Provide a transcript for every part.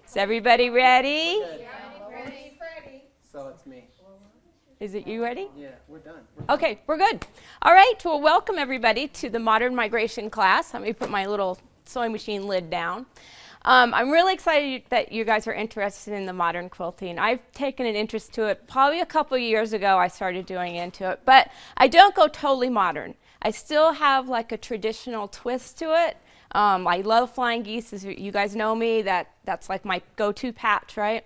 Is everybody ready? Good. Ready. So it's me. Is it you ready? Yeah, we're done. Okay, we're good. All right, well, welcome everybody to the Modern Migration class. Let me put my little sewing machine lid down. I'm really excited that you guys are interested in the modern quilting. I've taken an interest to it probably a couple years ago. I started doing into it, but I don't go totally modern. I still have like a traditional twist to it. I love flying geese, as you guys know me. That's like my go-to patch, right?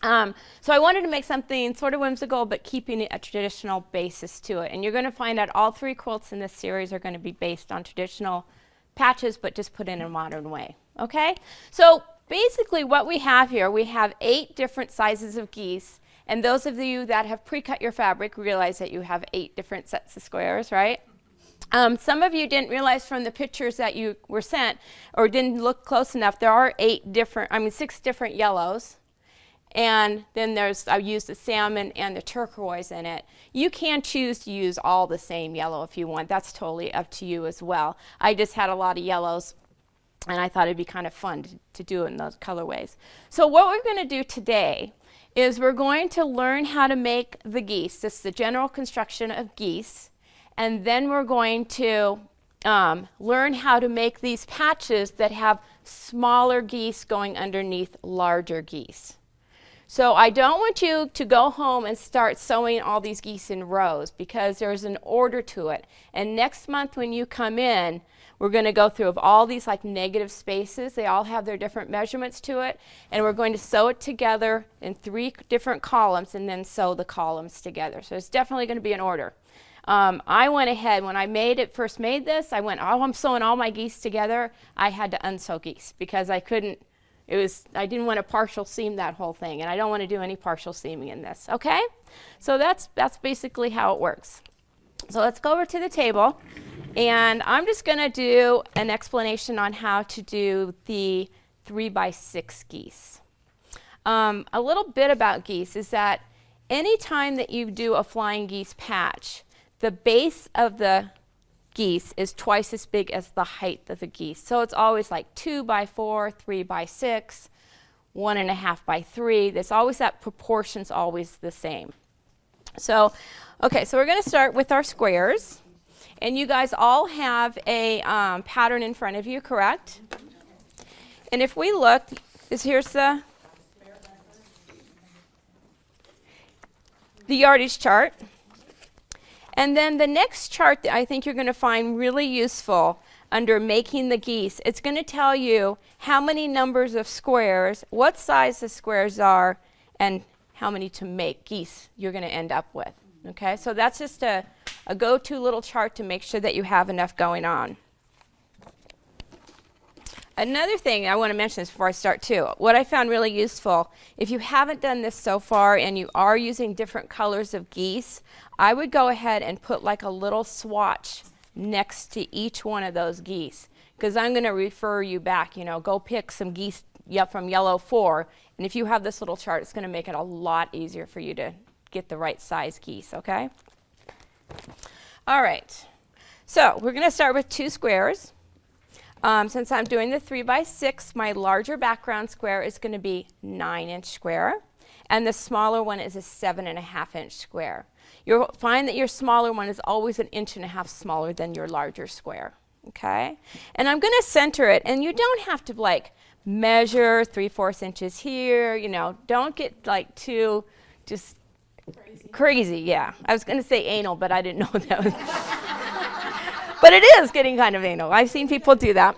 So I wanted to make something sort of whimsical, but keeping a traditional basis to it. And you're going to find out all three quilts in this series are going to be based on traditional patches, but just put in a modern way. Okay? So basically what we have here, we have 8 different sizes of geese. And those of you that have pre-cut your fabric realize that you have 8 different sets of squares, right? Some of you didn't realize from the pictures that you were sent or didn't look close enough, there are 6 different yellows. And then I used the salmon and the turquoise in it. You can choose to use all the same yellow if you want. That's totally up to you as well. I just had a lot of yellows, and I thought it'd be kind of fun to do it in those colorways. So what we're going to do today is we're going to learn how to make the geese. This is the general construction of geese. And then we're going to learn how to make these patches that have smaller geese going underneath larger geese. So I don't want you to go home and start sewing all these geese in rows because there's an order to it. And next month when you come in, we're going to go through all these like negative spaces. They all have their different measurements to it. And we're going to sew it together in 3 different columns and then sew the columns together. So it's definitely going to be an order. I went ahead, when I first made this, I went, oh, I'm sewing all my geese together. I had to unsew geese because I didn't want to partial seam that whole thing, and I don't want to do any partial seaming in this, okay? So that's basically how it works. So let's go over to the table, and I'm just going to do an explanation on how to do the 3x6 geese. A little bit about geese is that anytime that you do a flying geese patch, the base of the geese is twice as big as the height of the geese. So it's always like 2x4, 3x6, 1.5x3. There's always that proportion's always the same. So, okay, so we're going to start with our squares. And you guys all have a pattern in front of you, correct? And if we look, here's the yardage chart. And then the next chart that I think you're going to find really useful under making the geese, it's going to tell you how many numbers of squares, what size the squares are, and how many to make geese you're going to end up with. Okay, so that's just a go-to little chart to make sure that you have enough going on. Another thing I want to mention this before I start too, what I found really useful, if you haven't done this so far and you are using different colors of geese, I would go ahead and put like a little swatch next to each one of those geese, because I'm going to refer you back, go pick some geese from yellow 4, and if you have this little chart, it's going to make it a lot easier for you to get the right size geese, okay? All right, so we're going to start with 2 squares. Since I'm doing the 3x6, my larger background square is going to be 9-inch square, and the smaller one is a 7.5-inch square. You'll find that your smaller one is always 1.5 inches smaller than your larger square, okay? And I'm going to center it, and you don't have to like measure 3/4 inches here, don't get like too just crazy, yeah. I was going to say anal, but I didn't know that was but it is getting kind of anal. I've seen people do that.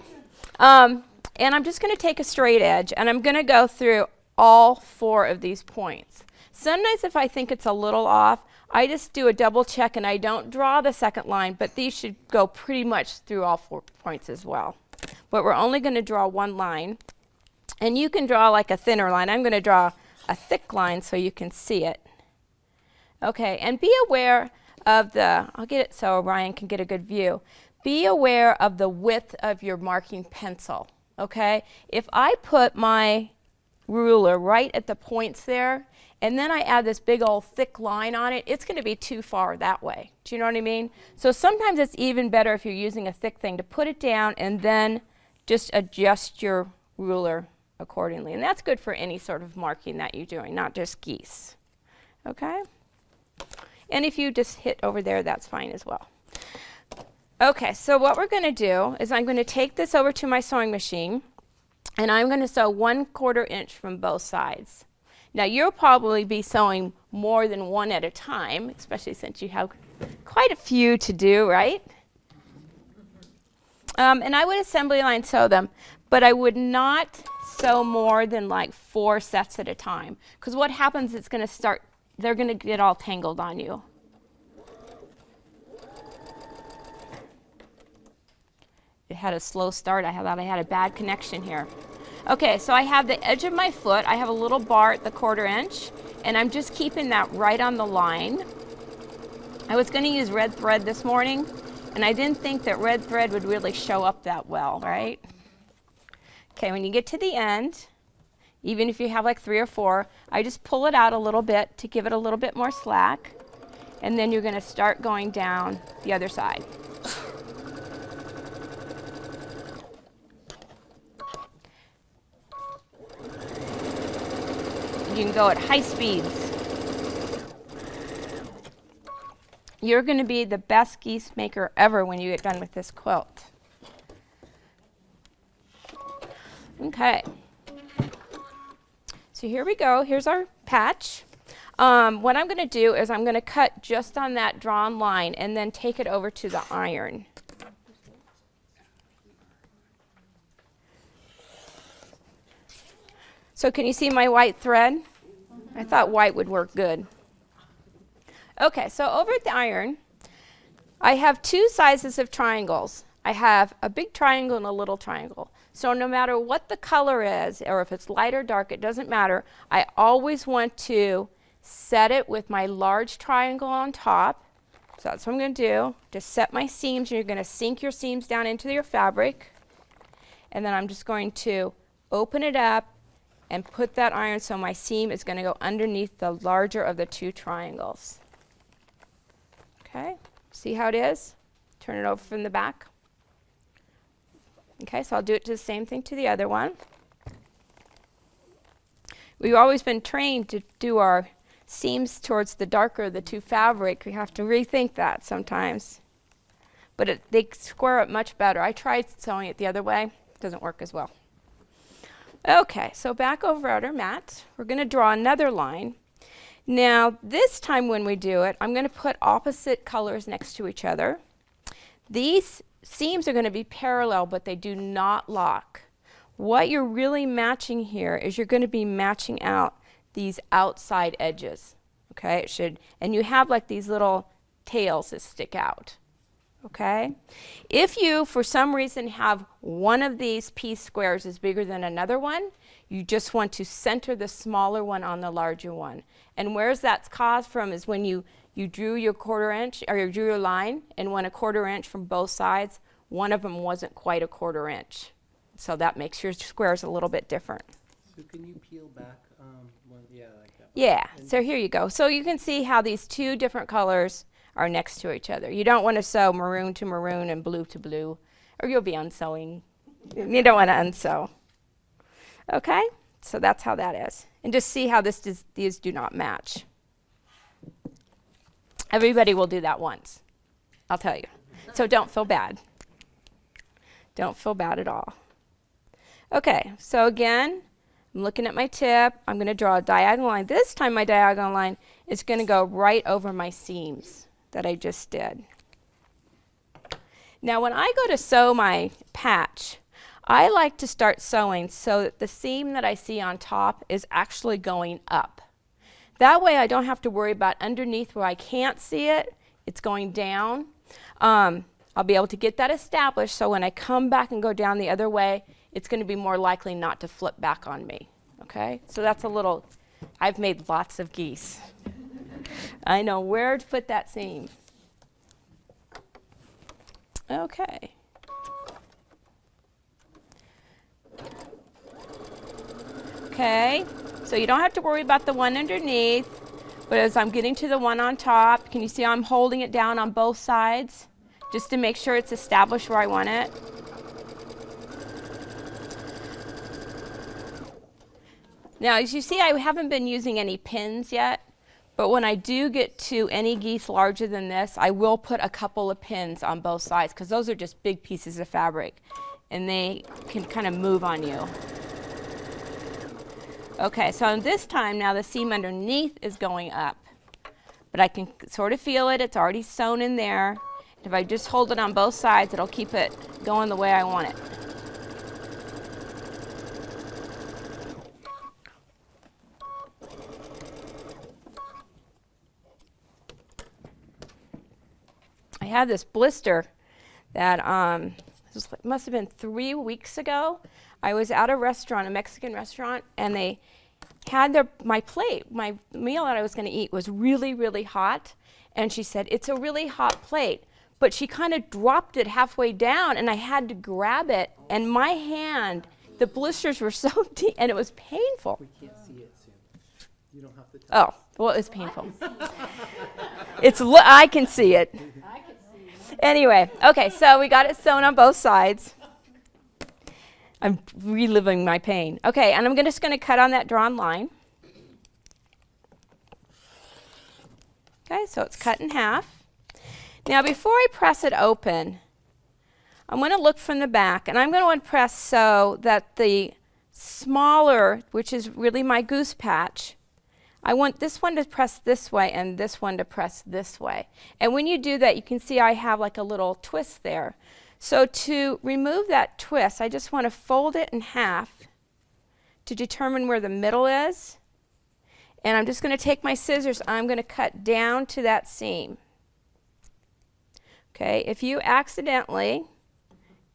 And I'm just going to take a straight edge, and I'm going to go through all 4 of these points. Sometimes if I think it's a little off, I just do a double check, and I don't draw the second line, but these should go pretty much through all 4 points as well. But we're only going to draw 1 line. And you can draw like a thinner line. I'm going to draw a thick line so you can see it. Okay, and be aware of I'll get it so Ryan can get a good view. Be aware of the width of your marking pencil, okay? If I put my ruler right at the points there, and then I add this big old thick line on it, it's going to be too far that way. Do you know what I mean? So sometimes it's even better if you're using a thick thing to put it down and then just adjust your ruler accordingly. And that's good for any sort of marking that you're doing, not just geese. Okay? And if you just hit over there, that's fine as well. Okay, so what we're going to do is I'm going to take this over to my sewing machine, and I'm going to sew 1/4 inch from both sides. Now, you'll probably be sewing more than one at a time, especially since you have quite a few to do, right? And I would assembly line sew them, but I would not sew more than like 4 sets at a time, because what happens is they're going to get all tangled on you. It had a slow start. I thought I had a bad connection here. Okay, so I have the edge of my foot. I have a little bar at the 1/4 inch, and I'm just keeping that right on the line. I was going to use red thread this morning, and I didn't think that red thread would really show up that well, right? Okay, when you get to the end, even if you have like 3 or 4, I just pull it out a little bit to give it a little bit more slack, and then you're going to start going down the other side. You can go at high speeds. You're going to be the best geese maker ever when you get done with this quilt. Okay. So here we go. Here's our patch. What I'm going to do is I'm going to cut just on that drawn line and then take it over to the iron. So can you see my white thread? I thought white would work good. Okay, so over at the iron, I have 2 sizes of triangles. I have a big triangle and a little triangle. So no matter what the color is, or if it's light or dark, it doesn't matter. I always want to set it with my large triangle on top. So that's what I'm going to do. Just set my seams, and you're going to sink your seams down into your fabric. And then I'm just going to open it up and put that iron so my seam is going to go underneath the larger of the 2 triangles. Okay, see how it is? Turn it over from the back. Okay, so I'll do it to the same thing to the other one. We've always been trained to do our seams towards the darker of the 2 fabric. We have to rethink that sometimes. But they square up much better. I tried sewing it the other way. It doesn't work as well. Okay, so back over at our mat, we're going to draw another line. Now, this time when we do it, I'm going to put opposite colors next to each other. These seams are going to be parallel, but they do not lock. What you're really matching here is you're going to be matching out these outside edges. Okay, it should, and you have like these little tails that stick out. Okay, if you for some reason have one of these piece squares is bigger than another one, you just want to center the smaller one on the larger one. And where's that's caused from is when you drew your 1/4 inch, or you drew your line and went a 1/4 inch from both sides, one of them wasn't quite a 1/4 inch. So that makes your squares a little bit different. So can you peel back one? Yeah, like that. Yeah, so here you go. So you can see how these 2 different colors are next to each other. You don't want to sew maroon to maroon and blue to blue, or you'll be unsewing. You don't want to unsew. Okay, so that's how that is. And just see how these do not match. Everybody will do that once, I'll tell you. So don't feel bad. Don't feel bad at all. Okay, so again, I'm looking at my tip. I'm going to draw a diagonal line. This time my diagonal line is going to go right over my seams that I just did. Now when I go to sew my patch, I like to start sewing so that the seam that I see on top is actually going up. That way I don't have to worry about underneath where I can't see it. It's going down. I'll be able to get that established so when I come back and go down the other way, it's going to be more likely not to flip back on me. Okay, so that's a little, I've made lots of geese. I know where to put that seam. Okay. Okay, so you don't have to worry about the one underneath, but as I'm getting to the one on top, can you see I'm holding it down on both sides just to make sure it's established where I want it? Now, as you see, I haven't been using any pins yet, but when I do get to any geese larger than this, I will put a couple of pins on both sides because those are just big pieces of fabric and they can kind of move on you. Okay, so this time now the seam underneath is going up, but I can sort of feel it. It's already sewn in there. If I just hold it on both sides, it'll keep it going the way I want it. I had this blister that must have been 3 weeks ago. I was at a restaurant, a Mexican restaurant, and they had my plate. My meal that I was going to eat was really, really hot. And she said, "It's a really hot plate." But she kind of dropped it halfway down, and I had to grab it. And my hand, the blisters were so deep, and it was painful. We can't see it soon. You don't have to touch Oh, well, it's painful. I can see it. Anyway, okay, so we got it sewn on both sides. I'm reliving my pain. Okay, and I'm just going to cut on that drawn line. Okay, so it's cut in half. Now, before I press it open, I'm going to look from the back, and I'm going to press so that the smaller, which is really my goose patch, I want this one to press this way and this one to press this way. And when you do that, you can see I have like a little twist there. So to remove that twist, I just want to fold it in half to determine where the middle is. And I'm just going to take my scissors, I'm going to cut down to that seam. Okay, if you accidentally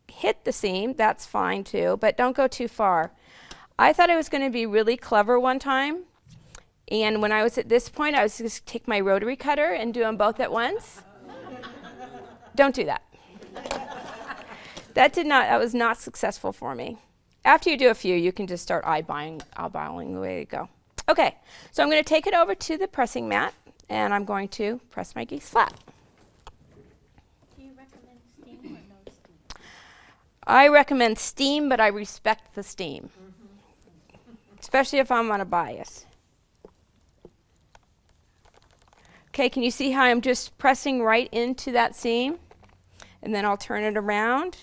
hit the seam, that's fine too, but don't go too far. I thought I was going to be really clever one time. And when I was at this point, I was just take my rotary cutter and do them both at once. Don't do that. That was not successful for me. After you do a few, you can just start eyeballing the way you go. Okay, so I'm going to take it over to the pressing mat, and I'm going to press my geese flat. Do you recommend steam or no steam? I recommend steam, but I respect the steam, especially if I'm on a bias. Okay, can you see how I'm just pressing right into that seam? And then I'll turn it around,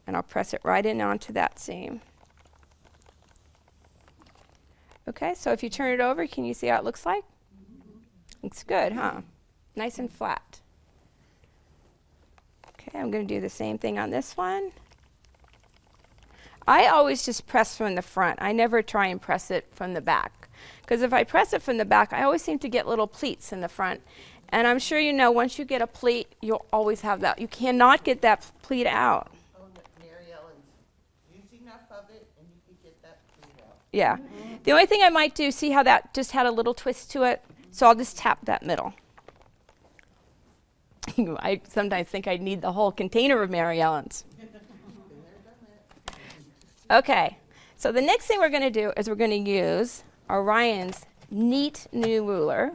and I'll press it right in onto that seam. Okay, so if you turn it over, can you see how it looks like? Looks good, huh? Nice and flat. Okay, I'm going to do the same thing on this one. I always just press from the front. I never try and press it from the back. Because if I press it from the back, I always seem to get little pleats in the front. And I'm sure you know, once you get a pleat, you'll always have that. You cannot get that pleat out. Oh, Mary Ellen's use enough of it and you can get that pleat out. Yeah. The only thing I might do, see how that just had a little twist to it? So I'll just tap that middle. I sometimes think I need the whole container of Mary Ellen's. Okay, so the next thing we're going to do is we're going to use Orion's neat new ruler.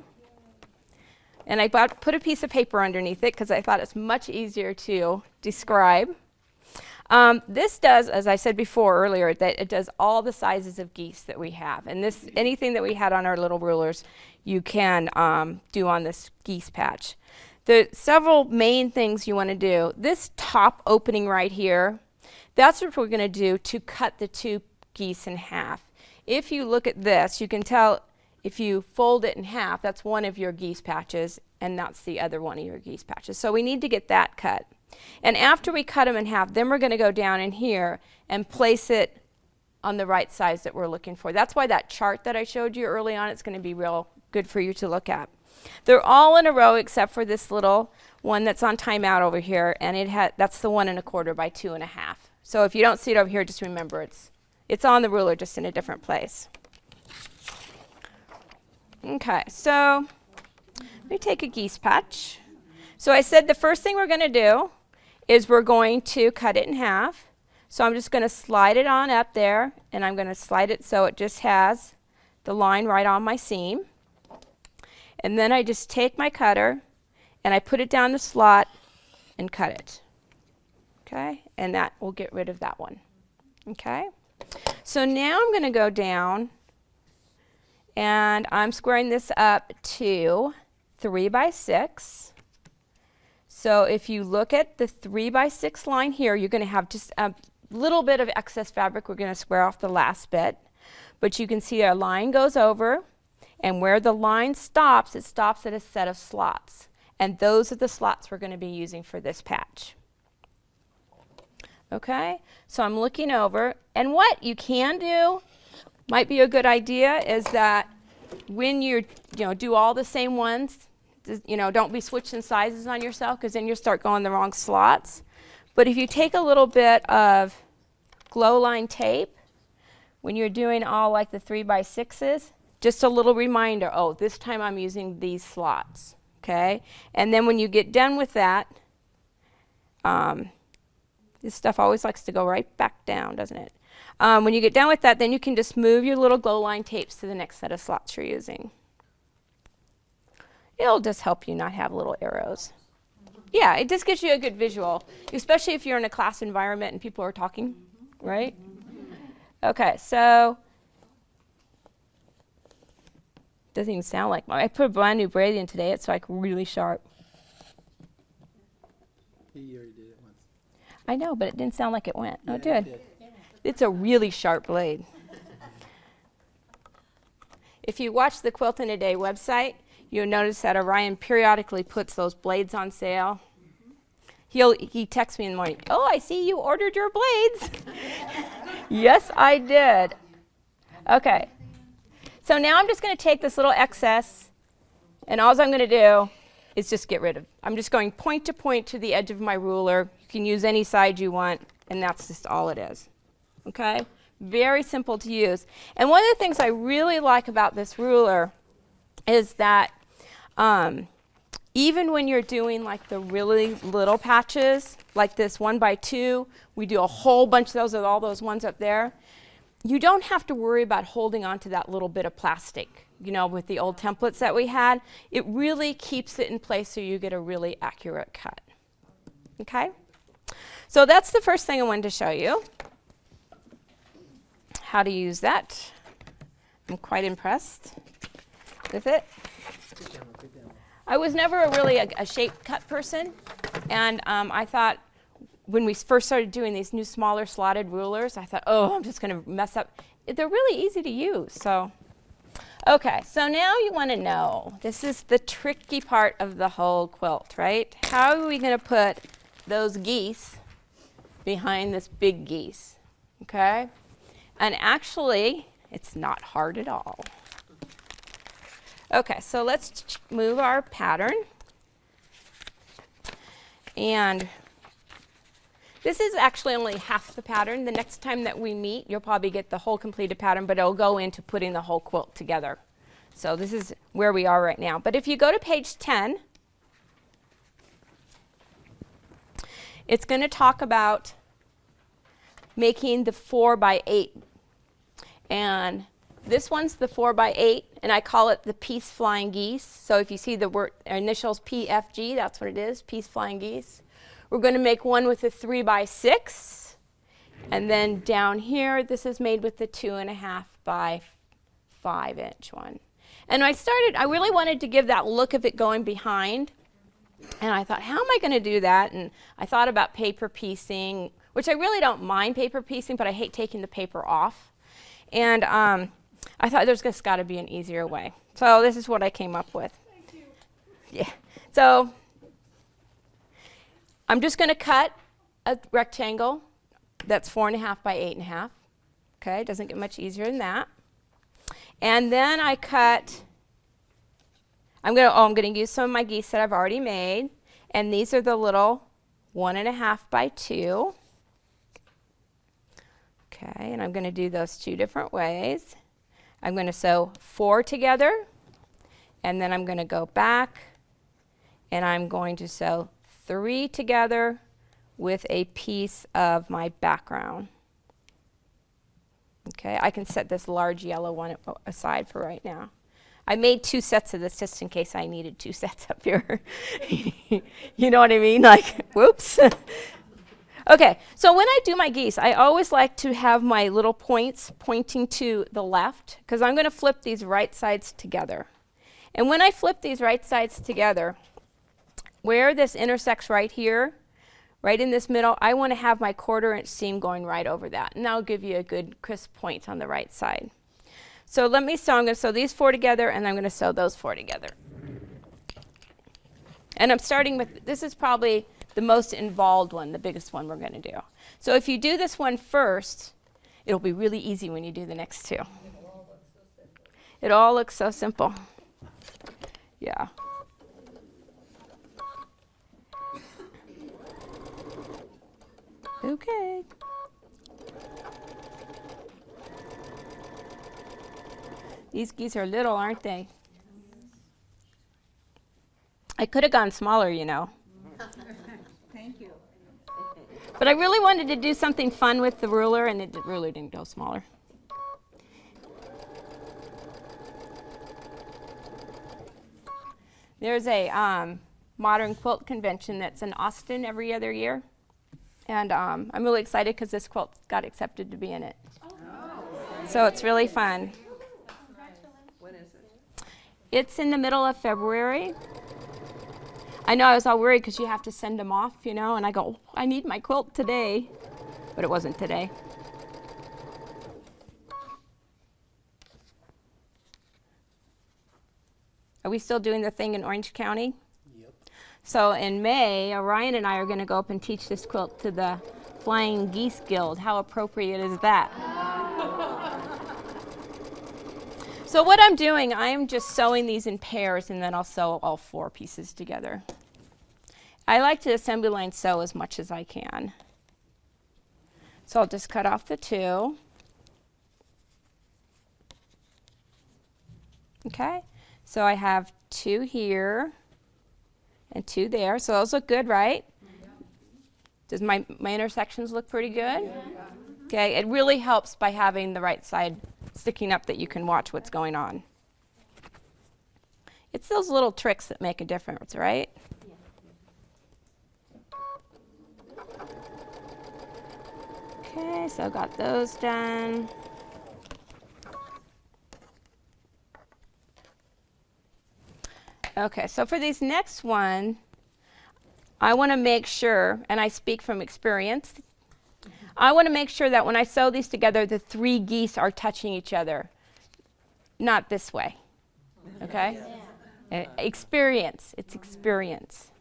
And I put a piece of paper underneath it because I thought it's much easier to describe. This does, as I said before earlier, that it does all the sizes of geese that we have. And this, anything that we had on our little rulers, you can do on this geese patch. The several main things you want to do. This top opening right here, that's what we're going to do to cut the two geese in half. If you look at this, you can tell if you fold it in half, that's one of your geese patches, and that's the other one of your geese patches. So we need to get that cut. And after we cut them in half, then we're going to go down in here and place it on the right size that we're looking for. That's why that chart that I showed you early on, it's going to be real good for you to look at. They're all in a row except for this little one that's on timeout over here, and that's the 1 1/4 by 2 1/2. So if you don't see it over here, just remember it's on the ruler, just in a different place. Okay, so let me take a geese patch. So I said the first thing we're going to do is we're going to cut it in half. So I'm just going to slide it on up there, and I'm going to slide it so it just has the line right on my seam. And then I just take my cutter, and I put it down the slot and cut it. Okay, and that will get rid of that one. Okay, so now I'm going to go down And I'm squaring this up to 3 by 6. So if you look at the 3 by 6 line here, you're going to have just a little bit of excess fabric. We're going to square off the last bit. But you can see our line goes over, and where the line stops, it stops at a set of slots. And those are the slots we're going to be using for this patch. Okay, so I'm looking over, and what you can do, might be a good idea, is that when you do all the same ones, don't be switching sizes on yourself, because then you'll start going the wrong slots. But if you take a little bit of glow line tape, when you're doing all like the 3 by 6s, just a little reminder, oh, this time I'm using these slots, okay? And then when you get done with that, this stuff always likes to go right back down, doesn't it? When you get done with that, then you can just move your little glow line tapes to the next set of slots you're using. It'll just help you not have little arrows. Yeah, it just gives you a good visual, especially if you're in a class environment and people are talking, right? Okay, so doesn't even sound like I put a brand new braid in today. It's like really sharp. You already did it once. I know, but it didn't sound like it went. Yeah, Oh, it it did. did. It's a really sharp blade. If you watch the Quilt in a Day website, you'll notice that Orion periodically puts those blades on sale. He texts me in the morning, oh, I see you ordered your blades. Yes, I did. Okay. So now I'm just going to take this little excess, and all I'm going to do is just get rid of. I'm just going point to point to the edge of my ruler. You can use any side you want, and that's just all it is. Okay? Very simple to use. And one of the things I really like about this ruler is that even when you're doing like the really little patches, like this 1 by 2, we do a whole bunch of those with all those ones up there. You don't have to worry about holding on to that little bit of plastic, with the old templates that we had. It really keeps it in place so you get a really accurate cut. Okay? So that's the first thing I wanted to show you. How to use that. I'm quite impressed with it. Good demo, good demo. I was never a shape cut person, and I thought when we first started doing these new smaller slotted rulers, I thought, oh, I'm just going to mess up. They're really easy to use. So, okay, so now you want to know, this is the tricky part of the whole quilt, right? How are we going to put those geese behind this big geese, okay? And actually, it's not hard at all. Okay, so let's move our pattern. And this is actually only half the pattern. The next time that we meet, you'll probably get the whole completed pattern, but it'll go into putting the whole quilt together. So this is where we are right now. But if you go to page 10, it's going to talk about making the 4 by 8. And this one's the 4 by 8, and I call it the Peace Flying Geese. So if you see the word initials PFG, that's what it is, Peace Flying Geese. We're going to make one with a 3 by 6, and then down here, this is made with the 2.5 by 5 inch one. And I really wanted to give that look of it going behind, and I thought, how am I going to do that? And I thought about paper piecing, which I really don't mind paper piecing, but I hate taking the paper off. And I thought there's just got to be an easier way. So this is what I came up with. Thank you. Yeah. So I'm just going to cut a rectangle that's 4.5 by 8.5. Okay, doesn't get much easier than that. And then I cut. I'm going to use some of my geese that I've already made, and these are the little 1.5 by 2. Okay, and I'm going to do those 2 different ways. I'm going to sew 4 together, and then I'm going to go back, and I'm going to sew 3 together with a piece of my background. Okay, I can set this large yellow one aside for right now. I made 2 sets of this just in case I needed 2 sets up here. You know what I mean? Like, whoops. Okay, so when I do my geese, I always like to have my little points pointing to the left, because I'm going to flip these right sides together. And when I flip these right sides together, where this intersects right here, right in this middle, I want to have my 1/4 inch seam going right over that. And that'll give you a good crisp point on the right side. So let me sew. I'm going to sew these 4 together, and I'm going to sew those 4 together. And I'm starting with, this is probably the most involved one, the biggest one we're going to do. So if you do this one first, it'll be really easy when you do the next 2. It all looks so simple. Yeah. Okay. These geese are little, aren't they? I could have gone smaller, you know. Thank you. But I really wanted to do something fun with the ruler, and the ruler didn't go smaller. There's a modern quilt convention that's in Austin every other year. And I'm really excited because this quilt got accepted to be in it. So it's really fun. When is it? It's in the middle of February. I know I was all worried because you have to send them off, you know, and I go, I need my quilt today. But it wasn't today. Are we still doing the thing in Orange County? Yep. So in May, Orion and I are going to go up and teach this quilt to the Flying Geese Guild. How appropriate is that? So what I'm doing, I'm just sewing these in pairs, and then I'll sew all 4 pieces together. I like to assembly line sew as much as I can. So I'll just cut off the 2. Okay, so I have 2 here and 2 there. So those look good, right? Does my intersections look pretty good? Yeah. Okay, it really helps by having the right side sticking up that you can watch what's going on. It's those little tricks that make a difference, right? Okay, so I got those done. Okay, so for these next one, I want to make sure, and I speak from experience, I want to make sure that when I sew these together, the 3 geese are touching each other. Not this way, okay? Experience, it's experience.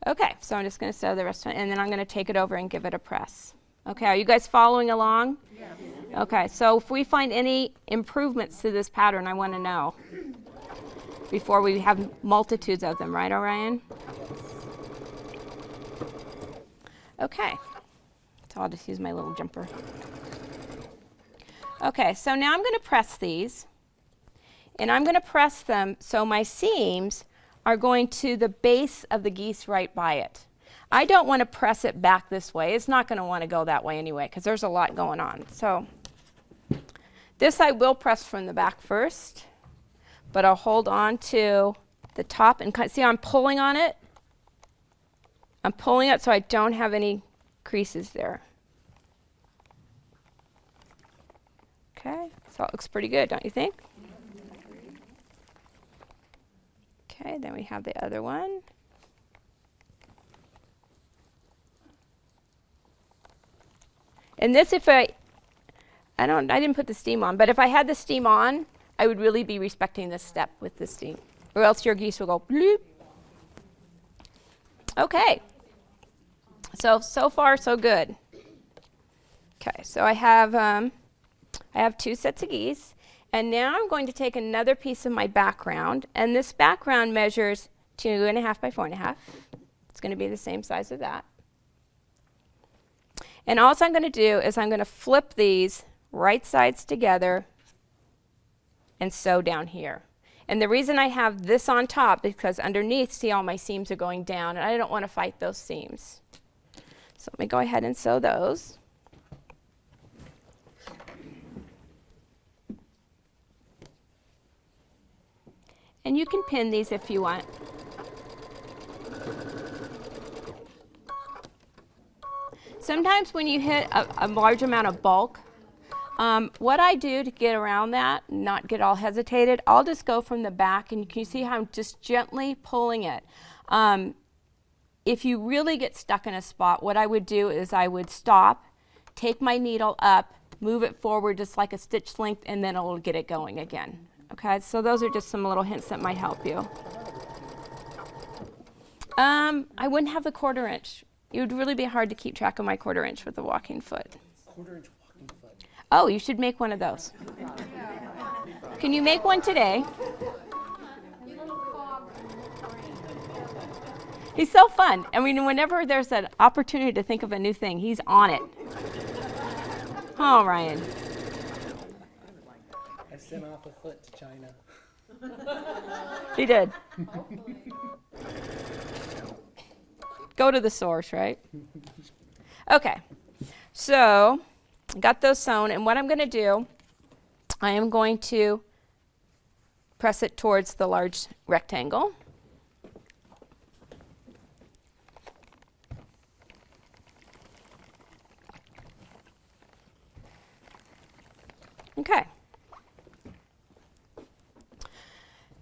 Okay, so I'm just going to sew the rest of it, and then I'm going to take it over and give it a press. Okay, are you guys following along? Yeah. Okay, so if we find any improvements to this pattern, I want to know before we have multitudes of them, right, Orion? Okay, so I'll just use my little jumper. Okay, so now I'm going to press these, and I'm going to press them so my seams are going to the base of the geese right by it. I don't want to press it back this way. It's not going to want to go that way anyway because there's a lot going on. So this I will press from the back first, but I'll hold on to the top and see how I'm pulling on it? I'm pulling it so I don't have any creases there. Okay, so it looks pretty good, don't you think? Okay, then we have the other one. And this, if I didn't put the steam on, but if I had the steam on, I would really be respecting this step with the steam, or else your geese will go bloop. Okay, so far so good. Okay, so I have 2 sets of geese, and now I'm going to take another piece of my background, and this background measures 2.5 by 4.5. It's going to be the same size as that. And all I'm going to do is I'm going to flip these right sides together and sew down here. And the reason I have this on top is because underneath, see, all my seams are going down, and I don't want to fight those seams. So let me go ahead and sew those. And you can pin these if you want. sometimes when you hit a large amount of bulk, what I do to get around that, not get all hesitated, I'll just go from the back, and can you see how I'm just gently pulling it? If you really get stuck in a spot, what I would do is I would stop, take my needle up, move it forward just like a stitch length, and then it'll get it going again. Okay, so those are just some little hints that might help you. I wouldn't have the 1/4 inch. It would really be hard to keep track of my 1/4 inch with a walking foot. 1/4 inch walking foot. Oh, you should make one of those. Can you make one today? He's so fun. I mean, whenever there's an opportunity to think of a new thing, he's on it. Oh, Ryan. I sent off a foot to China. He did. Go to the source, right? Okay. So, got those sewn, and what I'm going to do, I am going to press it towards the large rectangle. Okay.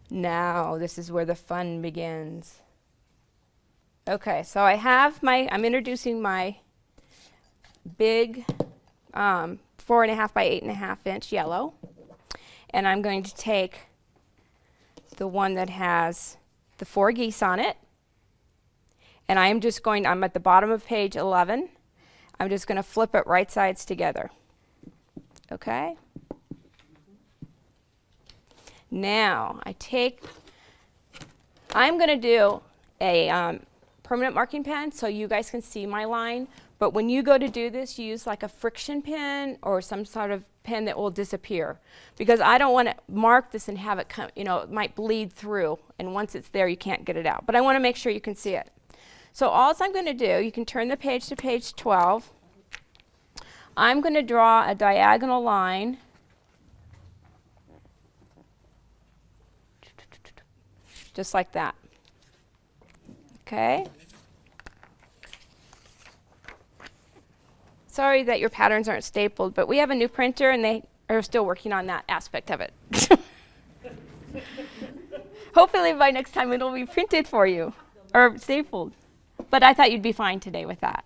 Now, this is where the fun begins. Okay, so I have I'm introducing my big 4.5 by 8.5 inch yellow. And I'm going to take the one that has the 4 geese on it. And I'm at the bottom of page 11. I'm just going to flip it right sides together. Okay? Now, I'm going to do a permanent marking pen so you guys can see my line. But when you go to do this, use like a friction pen or some sort of pen that will disappear. Because I don't want to mark this and have it come, it might bleed through. And once it's there, you can't get it out. But I want to make sure you can see it. So all I'm going to do, you can turn the page to page 12. I'm going to draw a diagonal line just like that. Okay? Sorry that your patterns aren't stapled, but we have a new printer and they are still working on that aspect of it. Hopefully by next time it'll be printed for you or stapled. But I thought you'd be fine today with that.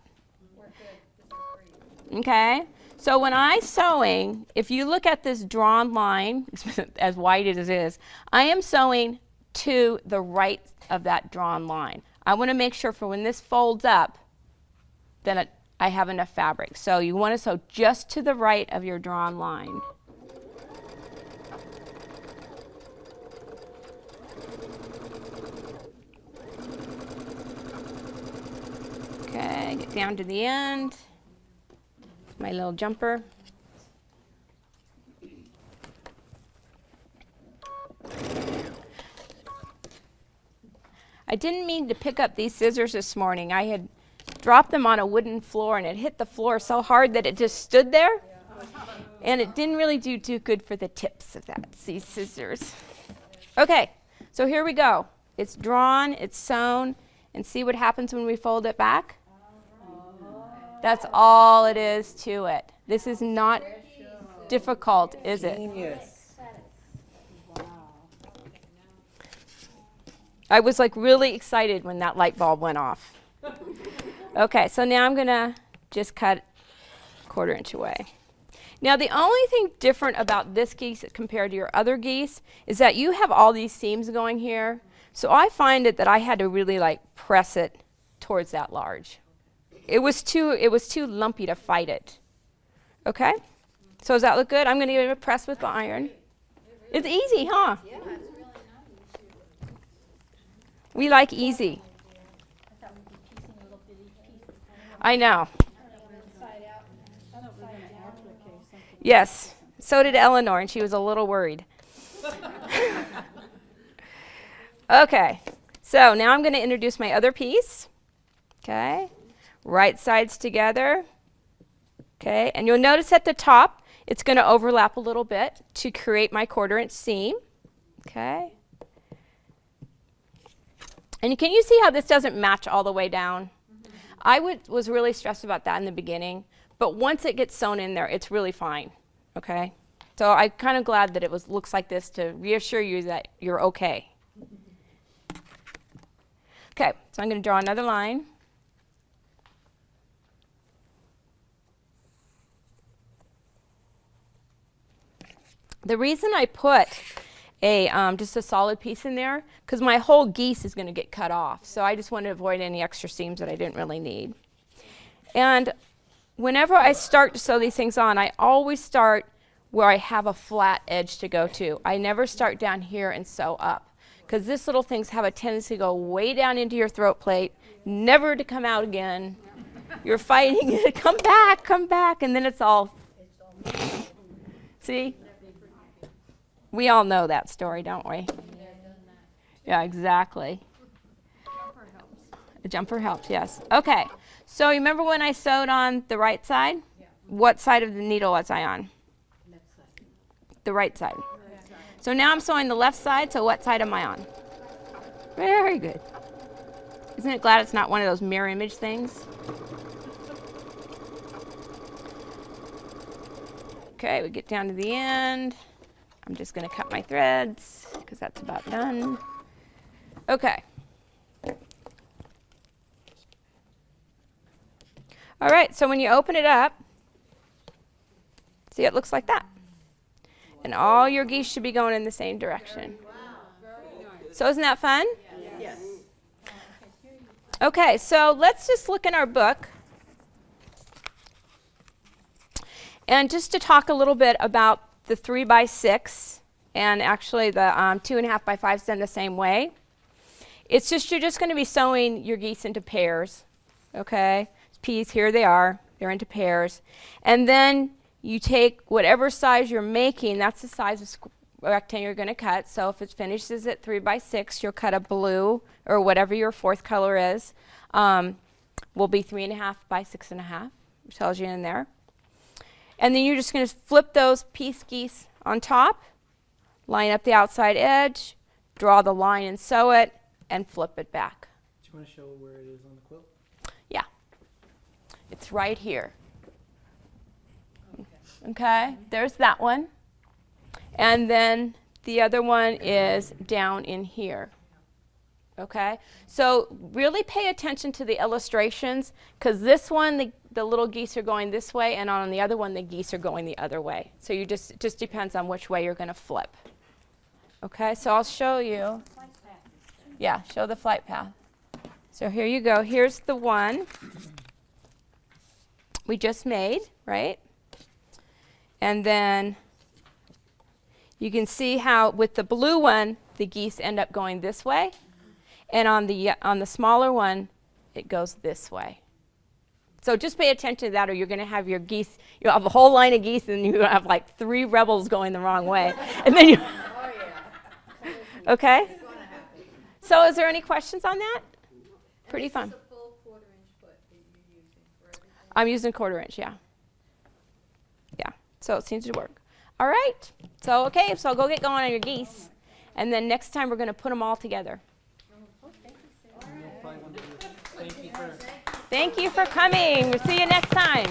Okay? So when I'm sewing, if you look at this drawn line, as wide as it is, I am sewing to the right of that drawn line. I want to make sure for when this folds up, then I have enough fabric. So you want to sew just to the right of your drawn line. Okay, get down to the end. My little jumper. I didn't mean to pick up these scissors this morning. I had dropped them on a wooden floor and it hit the floor so hard that it just stood there. And it didn't really do too good for the tips of these scissors. Okay, so here we go. It's drawn, it's sewn, and see what happens when we fold it back? That's all it is to it. This is not difficult, is it? Genius. I was like really excited when that light bulb went off. Okay, so now I'm gonna just cut 1/4 inch away. Now the only thing different about this geese compared to your other geese is that you have all these seams going here. So I find that I had to really like press it towards that large. It was too lumpy to fight it. Okay? So does that look good? I'm gonna give it a press with the iron. It's easy, huh? Yeah, it's really nice. We like easy. I thought we'd be piecing little bitty pieces. I know. Inside out, upside down. Yes. So did Eleanor, and she was a little worried. Okay. So now I'm going to introduce my other piece. Okay. Right sides together. Okay. And you'll notice at the top, it's going to overlap a little bit to create my 1/4 inch seam. Okay. And can you see how this doesn't match all the way down? was really stressed about that in the beginning, but once it gets sewn in there, it's really fine, okay? So I'm kind of glad that it looks like this to reassure you that you're okay. Okay, so I'm going to draw another line. The reason I put just a solid piece in there, because my whole geese is going to get cut off. So I just wanted to avoid any extra seams that I didn't really need. And whenever I start to sew these things on, I always start where I have a flat edge to go to. I never start down here and sew up, because this little things have a tendency to go way down into your throat plate, never to come out again. You're fighting it, come back, and then it's all, see? We all know that story, don't we? Yeah, exactly. The jumper helps, yes. Okay, so you remember when I sewed on the right side? Yeah. What side of the needle was I on? Left side. The right side. So now I'm sewing the left side, so what side am I on? Very good. Isn't it glad it's not one of those mirror image things? Okay, we get down to the end. I'm just going to cut my threads because that's about done. Okay. All right, so when you open it up, see, it looks like that. And all your geese should be going in the same direction. So isn't that fun? Yes. Okay, so let's just look in our book. And just to talk a little bit about the 3x6, and actually the 2.5 by 5's done the same way. It's just, you're just going to be sewing your geese into pairs, okay? Peas, here they are, they're into pairs. And then you take whatever size you're making, that's the size of rectangle you're going to cut. So if it finishes at 3x6, you'll cut a blue, or whatever your fourth color is, will be 3.5 by 6.5, which tells you in there. And then you're just going to flip those piece geese on top, line up the outside edge, draw the line and sew it, and flip it back. Do you want to show where it is on the quilt? Yeah. It's right here. Okay, there's that one. And then the other one is down in here. Okay, so really pay attention to the illustrations, because this one, the little geese are going this way, and on the other one, the geese are going the other way. So you just, it just depends on which way you're going to flip. Okay, so I'll show you. Yeah, show the flight path. So here you go. Here's the one we just made, right? And then you can see how with the blue one, the geese end up going this way. And on the smaller one, it goes this way. So just pay attention to that, or you're going to have your geese, you'll have a whole line of geese, and you'll have like 3 rebels going the wrong way. And then you, okay? So is there any questions on that? Pretty fun. This is a full 1/4 inch foot that you're using for everything? I'm using 1/4 inch, yeah. Yeah, so it seems to work. All right, so okay, so go get going on your geese. And then next time we're going to put them all together. Thank you for coming. We'll see you next time.